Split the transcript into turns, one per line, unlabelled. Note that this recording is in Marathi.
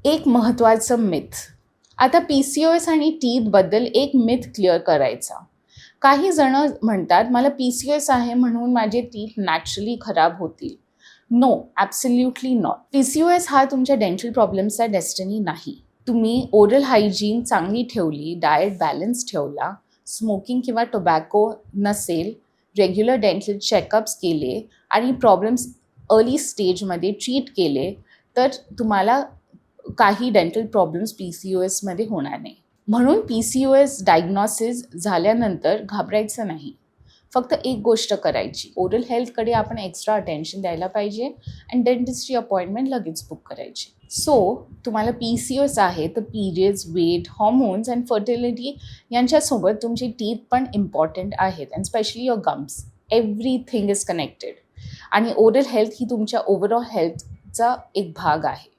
एक महत्त्वाचं मिथ. आता PCOS आणि टीथबद्दल एक मिथ क्लिअर करायचा. काही जण म्हणतात मला PCOS आहे म्हणून माझे टीथ नॅचरली खराब होतील. No, absolutely not. PCOS हा तुमच्या डेंटल प्रॉब्लेम्सचा डेस्टिनी नाही. तुम्ही ओरल हायजीन चांगली ठेवली, डाएट बॅलन्स ठेवला, स्मोकिंग किंवा टोबॅको नसेल, रेग्युलर डेंटल चेकअप्स केले आणि प्रॉब्लेम्स अर्ली स्टेजमध्ये ट्रीट केले, तर तुम्हाला काही डेंटल प्रॉब्लेम्स PCOSमध्ये होणार नाही. म्हणून PCOS डायग्नॉसिस झाल्यानंतर घाबरायचं नाही. फक्त एक गोष्ट करायची, ओरल हेल्थकडे आपण एक्स्ट्रा अटेन्शन द्यायला पाहिजे आणि डेंटिस्टची अपॉइंटमेंट लगेच बुक करायची. सो तुम्हाला PCOS आहे तर periods, weight, hormones and fertility यांच्यासोबत तुमचे टीथ पण इम्पॉर्टंट आहेत and specially your gums. Everything is connected आणि ओरल हेल्थ ही तुमच्या ओव्हरऑल हेल्थचा एक भाग आहे.